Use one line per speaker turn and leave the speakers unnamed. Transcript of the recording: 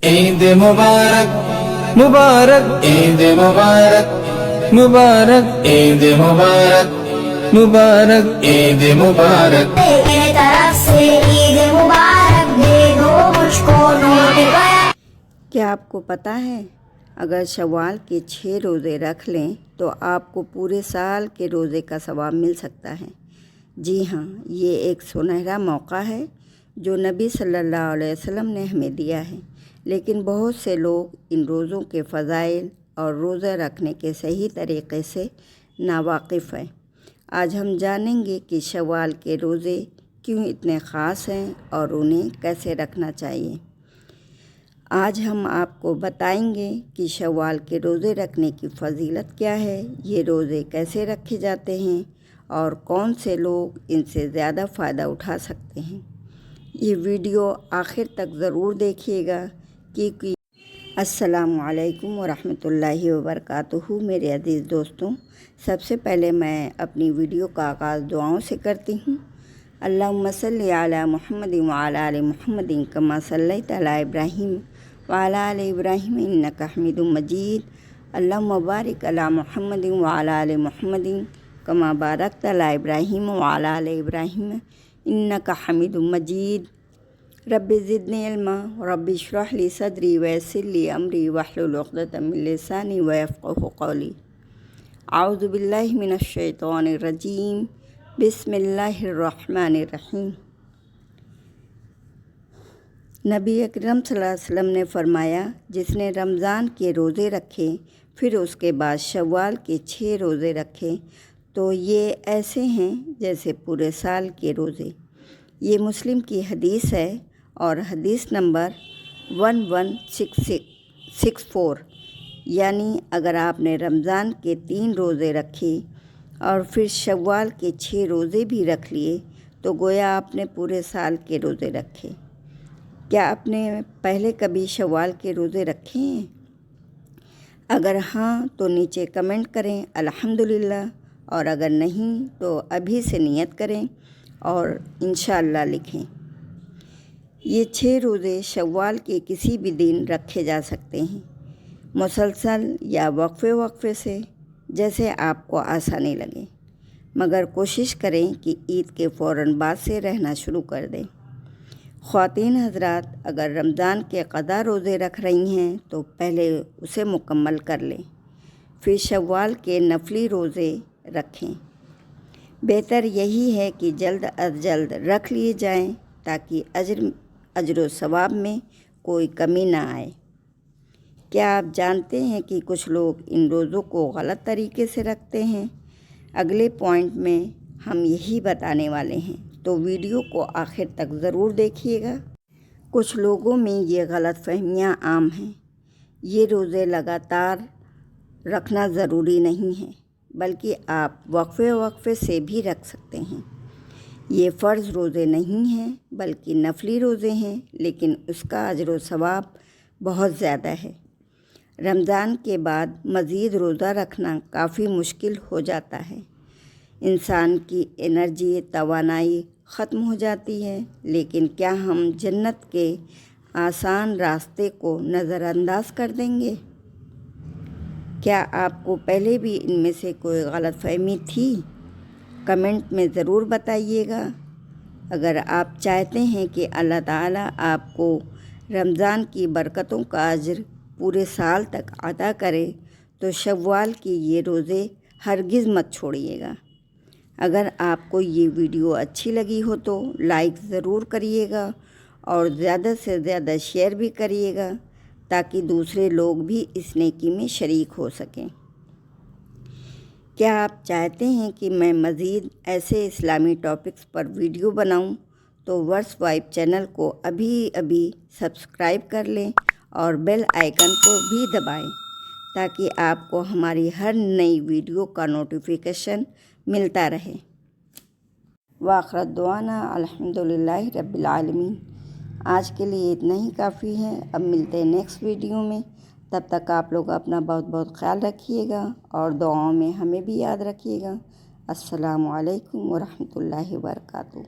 عید مبارک مبارک عید مبارک مبارک عید مبارک مبارک عید مبارک
میرے طرف سے عید مبارک دے دو مجھ کو نوٹ گیا۔
کیا آپ کو پتہ ہے اگر شوال کے 6 روزے رکھ لیں تو آپ کو پورے سال کے روزے کا ثواب مل سکتا ہے؟ جی ہاں، یہ ایک سنہرا موقع ہے جو نبی صلی اللہ علیہ وسلم نے ہمیں دیا ہے، لیکن بہت سے لوگ ان روزوں کے فضائل اور روزہ رکھنے کے صحیح طریقے سے ناواقف ہیں۔ آج ہم جانیں گے کہ شوال کے روزے کیوں اتنے خاص ہیں اور انہیں کیسے رکھنا چاہیے۔ آج ہم آپ کو بتائیں گے کہ شوال کے روزے رکھنے کی فضیلت کیا ہے، یہ روزے کیسے رکھے جاتے ہیں اور کون سے لوگ ان سے زیادہ فائدہ اٹھا سکتے ہیں۔ یہ ویڈیو آخر تک ضرور دیکھیے گا کیونکہ السلام علیکم ورحمۃ اللہ وبرکاتہ۔ میرے عزیز دوستوں، سب سے پہلے میں اپنی ویڈیو کا آغاز دعاؤں سے کرتی ہوں۔ اللہم صلی علی محمد وعلی آل محمد کما صلیت علی ابراہیم وعلی آل ابراہیم انک حمید مجید۔ اللہم بارک علی محمد وعلی آل محمد کما بارکت علی ابراہیم وعلی آل ابراہیم انک حمید مجید۔ رب زدنی علما رب اشرح لی صدری ویسر لی امری واحلل عقدۃ من لسانی یفقہوا قولی۔ اعوذ باللہ من الشیطان الرجیم، بسم اللہ الرحمن الرحیم۔ نبی اکرم صلی اللہ علیہ وسلم نے فرمایا، جس نے رمضان کے روزے رکھے پھر اس کے بعد شوال کے 6 روزے رکھے تو یہ ایسے ہیں جیسے پورے سال کے روزے۔ یہ مسلم کی حدیث ہے اور حدیث نمبر 1164، یعنی اگر آپ نے رمضان کے 3 روزے رکھے اور پھر شوال کے 6 روزے بھی رکھ لیے تو گویا آپ نے پورے سال کے روزے رکھے۔ کیا آپ نے پہلے کبھی شوال کے روزے رکھے ہیں؟ اگر ہاں تو نیچے کمنٹ کریں الحمدللہ، اور اگر نہیں تو ابھی سے نیت کریں اور انشاءاللہ لکھیں۔ یہ 6 روزے شوال کے کسی بھی دن رکھے جا سکتے ہیں، مسلسل یا وقفے وقفے سے، جیسے آپ کو آسانی لگے، مگر کوشش کریں کہ عید کے فوراً بعد سے رہنا شروع کر دیں۔ خواتین حضرات اگر رمضان کے قضا روزے رکھ رہی ہیں تو پہلے اسے مکمل کر لیں، پھر شوال کے نفلی روزے رکھیں۔ بہتر یہی ہے کہ جلد از جلد رکھ لیے جائیں تاکہ اجر و ثواب میں کوئی کمی نہ آئے۔ کیا آپ جانتے ہیں کہ کچھ لوگ ان روزوں کو غلط طریقے سے رکھتے ہیں؟ اگلے پوائنٹ میں ہم یہی بتانے والے ہیں، تو ویڈیو کو آخر تک ضرور دیکھیے گا۔ کچھ لوگوں میں یہ غلط فہمیاں عام ہیں۔ یہ روزے لگاتار رکھنا ضروری نہیں ہے، بلکہ آپ وقفے وقفے سے بھی رکھ سکتے ہیں۔ یہ فرض روزے نہیں ہیں بلکہ نفلی روزے ہیں، لیکن اس کا اجر و ثواب بہت زیادہ ہے۔ رمضان کے بعد مزید روزہ رکھنا کافی مشکل ہو جاتا ہے، انسان کی انرجی توانائی ختم ہو جاتی ہے، لیکن کیا ہم جنت کے آسان راستے کو نظر انداز کر دیں گے؟ کیا آپ کو پہلے بھی ان میں سے کوئی غلط فہمی تھی؟ کمنٹ میں ضرور بتائیے گا۔ اگر آپ چاہتے ہیں کہ اللہ تعالیٰ آپ کو رمضان کی برکتوں کا اجر پورے سال تک عطا کرے تو شوال کی یہ روزے ہرگز مت چھوڑیے گا۔ اگر آپ کو یہ ویڈیو اچھی لگی ہو تو لائک ضرور کریے گا اور زیادہ سے زیادہ شیئر بھی کریے گا تاکہ دوسرے لوگ بھی اس نیکی میں شریک ہو سکیں۔ کیا آپ چاہتے ہیں کہ میں مزید ایسے اسلامی ٹاپکس پر ویڈیو بناؤں تو ورس وائب چینل کو ابھی سبسکرائب کر لیں اور بیل آئیکن کو بھی دبائیں تاکہ آپ کو ہماری ہر نئی ویڈیو کا نوٹیفیکیشن ملتا رہے۔ وآخر دعوانا الحمدللہ رب العالمین۔ آج کے لیے اتنا ہی کافی ہے، اب ملتے ہیں نیکسٹ ویڈیو میں۔ تب تک آپ لوگ اپنا بہت بہت خیال رکھیے گا اور دعاؤں میں ہمیں بھی یاد رکھیے گا۔ السلام علیکم ورحمۃ اللہ وبرکاتہ۔